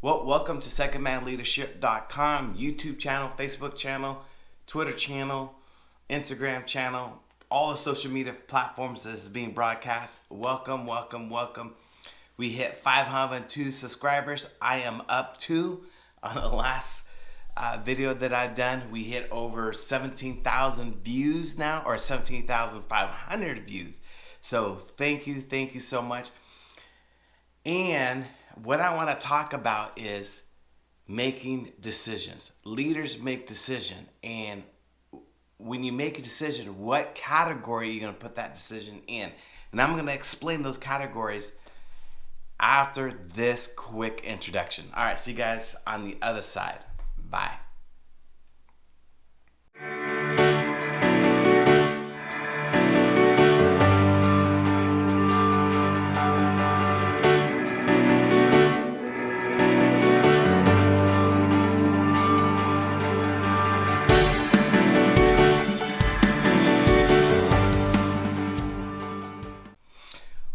Well, welcome to secondmanleadership.com, YouTube channel, Facebook channel, Twitter channel, Instagram channel, all the social media platforms that is being broadcast. Welcome, welcome, welcome. We hit 502 subscribers. I am up to, on the last video that I've done, we hit over 17,000 views now, or 17,500 views. So thank you so much. And what I want to talk about is making decisions. Leaders make decisions, and when you make a decision, what category are you going to put that decision in? And I'm going to explain those categories after this quick introduction. All right, see you guys on the other side. Bye.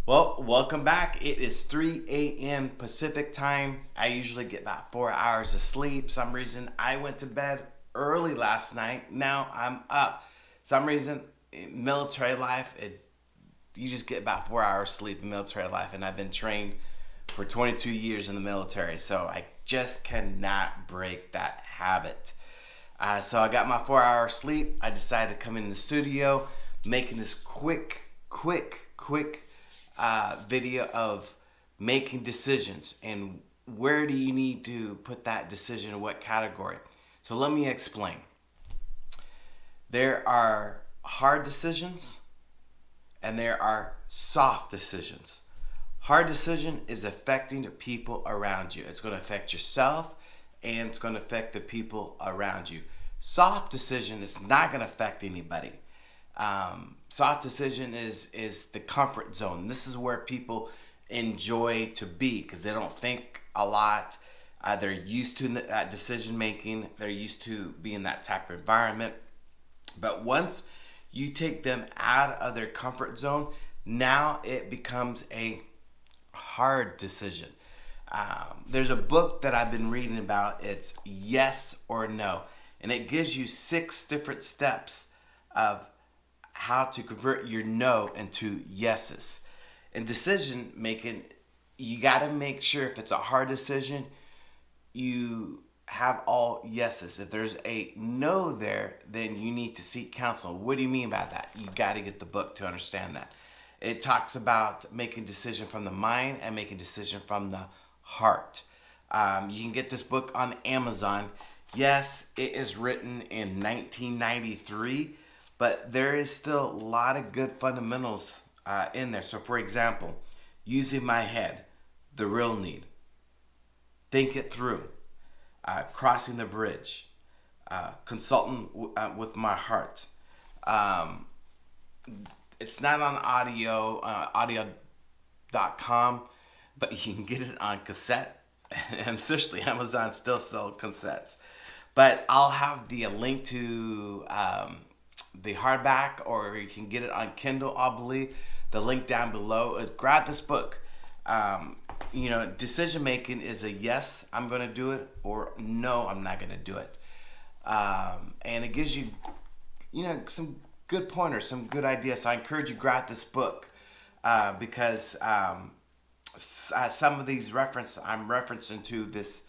Well, welcome back. It is 3 a.m. Pacific time. I usually get about 4 hours of sleep. Some reason I went to bed early last night. Now I'm up. Some reason in military life, you just get about 4 hours sleep in military life, and I've been trained for 22 years in the military, so I just cannot break that habit. So I got my 4 hours sleep. I decided to come in the studio, making this quick video of making decisions and where do you need to put that decision in what category. So let me explain. There are hard decisions and there are soft decisions. Hard decision is affecting the people around you. It's going to affect yourself and it's going to affect the people around you. Soft decision is not going to affect anybody. Soft decision is the comfort zone. This is where people enjoy to be because they don't think a lot. They're used to that decision making. They're used to being that type of environment. But once you take them out of their comfort zone, now it becomes a hard decision. There's a book that I've been reading about. It's Yes or No. And it gives you 6 different steps of how to convert your no into yeses. In decision making, you got to make sure if it's a hard decision, you have all yeses. If there's a no there, then you need to seek counsel. What do you mean by that? You got to get the book to understand that. It talks about making decision from the mind and making decision from the heart. You can get this book on Amazon. Yes, it is written in 1993. But there is still a lot of good fundamentals in there. So for example, using my head, the real need. Think it through. Crossing the bridge. Consulting with my heart. It's not on audio.com, but you can get it on cassette. And seriously, Amazon still sells cassettes. But I'll have the link to the hardback, or you can get it on Kindle, I believe. The link down below is grab this book. Decision making is a yes, I'm going to do it, or no, I'm not going to do it. And it gives you, some good pointers, some good ideas. So I encourage you to grab this book because some of these I'm referencing to this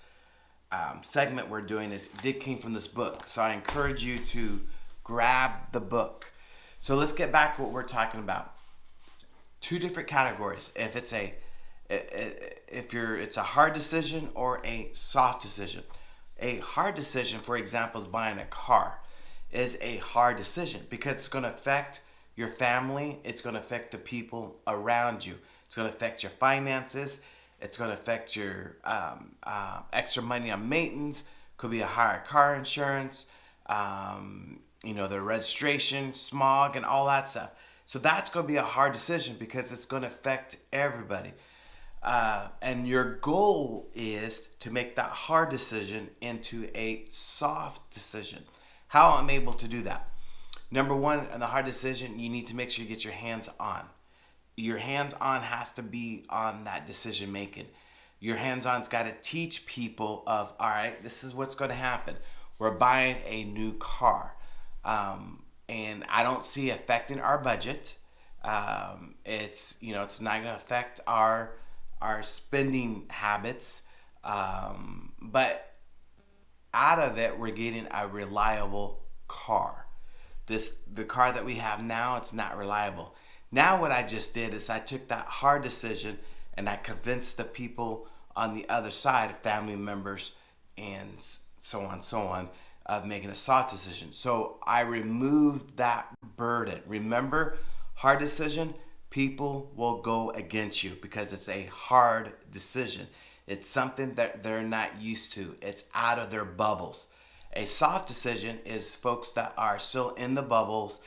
segment we're doing came from this book. So I encourage you to grab the book. So let's get back to what we're talking about. 2 different categories. If it's a hard decision or a soft decision. A hard decision, for example, is buying a car. Is a hard decision because it's going to affect your family. It's going to affect the people around you. It's going to affect your finances. It's going to affect your extra money on maintenance. Could be a higher car insurance. The registration, smog, and all that stuff. So that's going to be a hard decision because it's going to affect everybody. And your goal is to make that hard decision into a soft decision. How I'm able to do that? Number one, in the hard decision, you need to make sure you get your hands on. Your hands on has to be on that decision making. Your hands-on's got to teach people of, all right, this is what's going to happen. We're buying a new car. And I don't see affecting our budget. It's not going to affect our spending habits. But out of it, we're getting a reliable car. The car that we have now, it's not reliable. Now what I just did is I took that hard decision and I convinced the people on the other side, family members and so on, of making a soft decision. So I removed that burden. Remember, hard decision, people will go against you because it's a hard decision. It's something that they're not used to. It's out of their bubbles. A soft decision is folks that are still in the bubbles.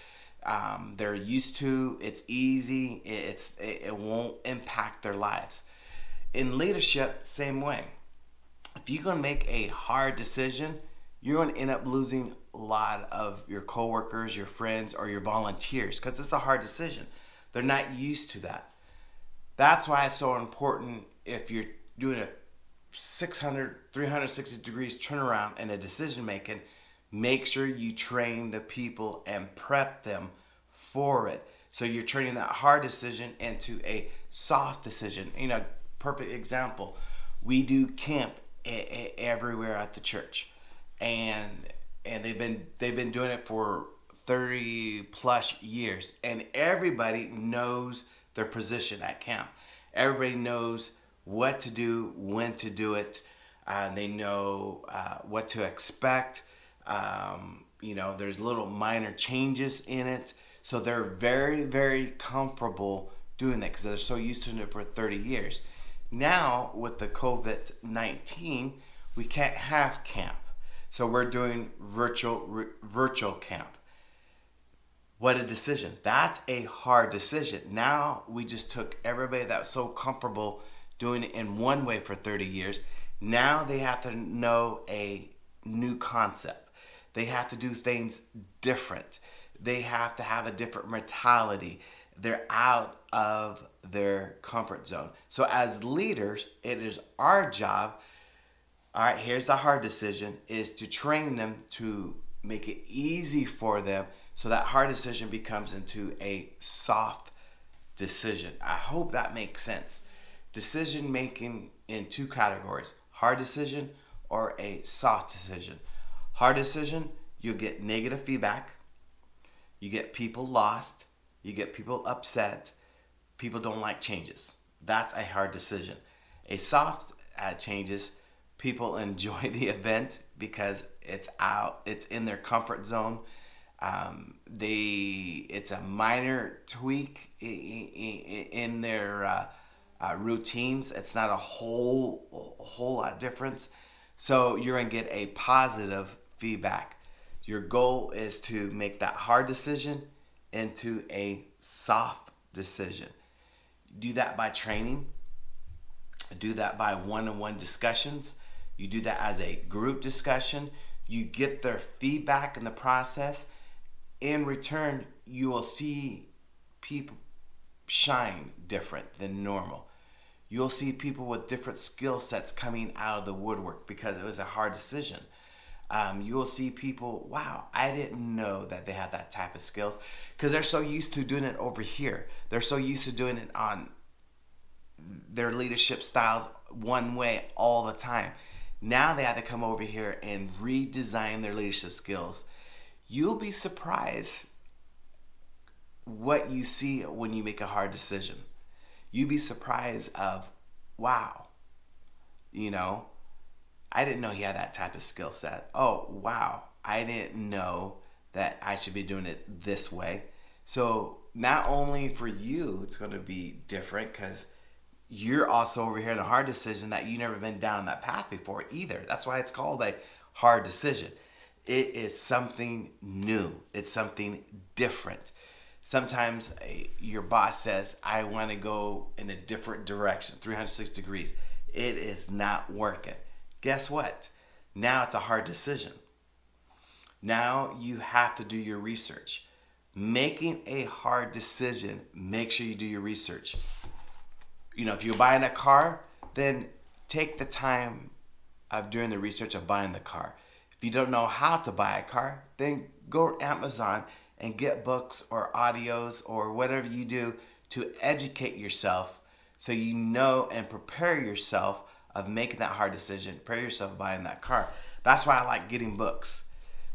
They're used to. It's easy. It won't impact their lives. In leadership, same way. If you're going to make a hard decision, you're going to end up losing a lot of your coworkers, your friends, or your volunteers because it's a hard decision. They're not used to that. That's why it's so important if you're doing a 360 degrees turnaround in a decision making, make sure you train the people and prep them for it. So you're turning that hard decision into a soft decision. Perfect example. We do camp everywhere at the church, and they've been doing it for 30 plus years, and everybody knows their position at camp. Everybody knows what to do, when to do it. They know what to expect. There's little minor changes in it. So they're very, very comfortable doing that because they're so used to it for 30 years. Now, with the COVID-19, we can't have camp. So we're doing virtual camp. What a decision. That's a hard decision. Now we just took everybody that was so comfortable doing it in one way for 30 years. Now they have to know a new concept. They have to do things different. They have to have a different mentality. They're out of their comfort zone. So as leaders, it is our job, all right, here's the hard decision, is to train them to make it easy for them so that hard decision becomes into a soft decision. I hope that makes sense. Decision making in two categories: hard decision or a soft decision. Hard decision, you'll get negative feedback, you get people lost, you get people upset, people don't like changes. That's a hard decision. A soft changes, people enjoy the event because it's in their comfort zone. It's a minor tweak in their routines. It's not a whole lot difference. So you're going to get a positive feedback. Your goal is to make that hard decision into a soft decision. Do that by training. Do that by one-on-one discussions. You do that as a group discussion. You get their feedback in the process. In return, you will see people shine different than normal. You'll see people with different skill sets coming out of the woodwork because it was a hard decision. You'll see people, wow, I didn't know that they had that type of skills because they're so used to doing it over here. They're so used to doing it on their leadership styles one way all the time. Now they have to come over here and redesign their leadership skills. You'll be surprised what you see when you make a hard decision. You'd be surprised of, wow, I didn't know he had that type of skill set. Oh, wow, I didn't know that I should be doing it this way. So not only for you, it's going to be different because you're also over here in a hard decision that you've never been down that path before either. That's why it's called a hard decision. It is something new. It's something different. Sometimes your boss says, I want to go in a different direction, 360 degrees. It is not working. Guess what? Now it's a hard decision. Now you have to do your research. Making a hard decision, make sure you do your research. If you're buying a car, then take the time of doing the research of buying the car. If you don't know how to buy a car, then go to Amazon and get books or audios or whatever you do to educate yourself so you know and prepare yourself of making that hard decision. Prepare yourself buying that car. That's why I like getting books.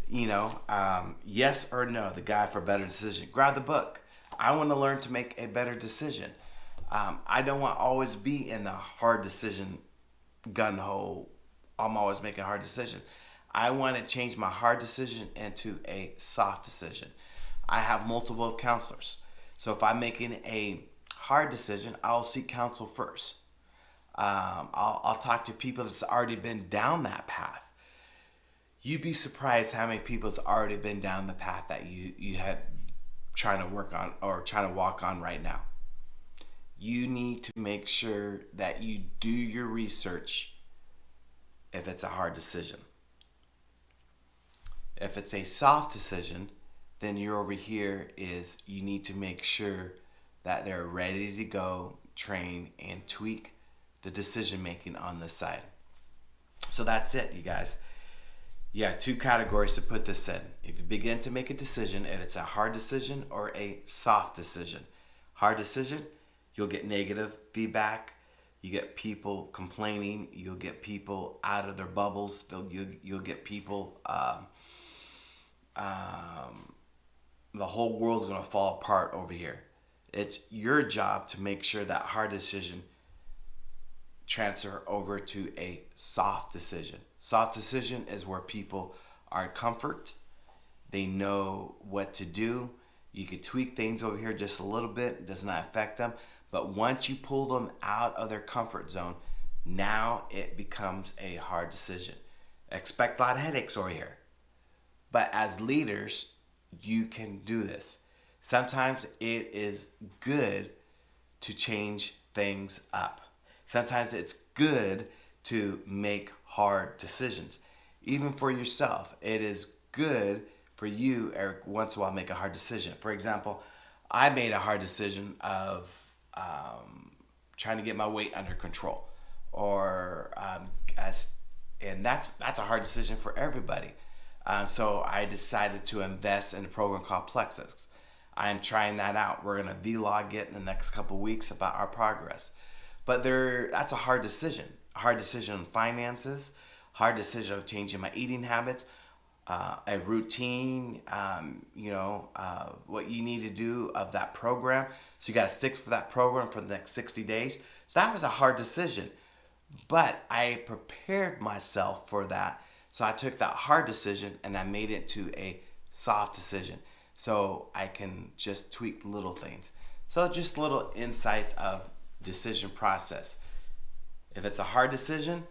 Yes or no, the guide for a better decision. Grab the book. I want to learn to make a better decision. I don't want to always be in the hard decision gun hole. I'm always making a hard decision. I want to change my hard decision into a soft decision. I have multiple counselors. So if I'm making a hard decision, I'll seek counsel first. I'll talk to people that's already been down that path. You'd be surprised how many people's already been down the path that you had trying to work on or trying to walk on right now. You need to make sure that you do your research if it's a hard decision. If it's a soft decision, then you're over here is you need to make sure that they're ready to go, train, and tweak the decision making on this side. So that's it, you guys. Yeah, 2 categories to put this in. If you begin to make a decision, if it's a hard decision or a soft decision. Hard decision, you'll get negative feedback. You get people complaining. You'll get people out of their bubbles. You'll get people, the whole world's going to fall apart over here. It's your job to make sure that hard decision transfer over to a soft decision. Soft decision is where people are comfort. They know what to do. You could tweak things over here just a little bit. It does not affect them. But once you pull them out of their comfort zone, now it becomes a hard decision. Expect a lot of headaches over here. But as leaders, you can do this. Sometimes it is good to change things up. Sometimes it's good to make hard decisions. Even for yourself, it is good for you, Eric, once in a while make a hard decision. For example, I made a hard decision of trying to get my weight under control, and that's a hard decision for everybody. So I decided to invest in a program called Plexus. I am trying that out. We're gonna vlog it in the next couple weeks about our progress. But that's a hard decision. A hard decision on finances, hard decision of changing my eating habits, a routine, what you need to do of that program. So you got to stick for that program for the next 60 days. So that was a hard decision. But I prepared myself for that. So I took that hard decision and I made it to a soft decision. So I can just tweak little things. So just little insights of decision process. If it's a hard decision,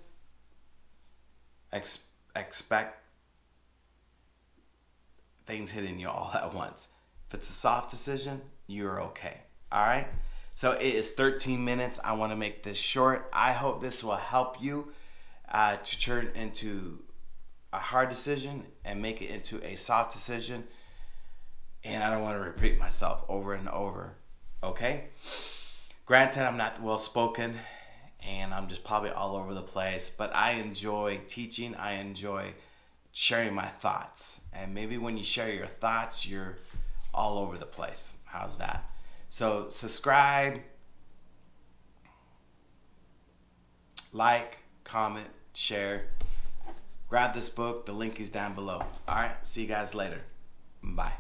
expect things hitting you all at once. If it's a soft decision, you're okay. All right? So it is 13 minutes. I want to make this short. I hope this will help you to turn into a hard decision and make it into a soft decision. And I don't want to repeat myself over and over. Okay? Granted, I'm not well spoken and I'm just probably all over the place, but I enjoy teaching. I enjoy sharing my thoughts. And maybe when you share your thoughts, you're all over the place. How's that? So subscribe, like, comment, share. Grab this book. The link is down below. All right. See you guys later. Bye.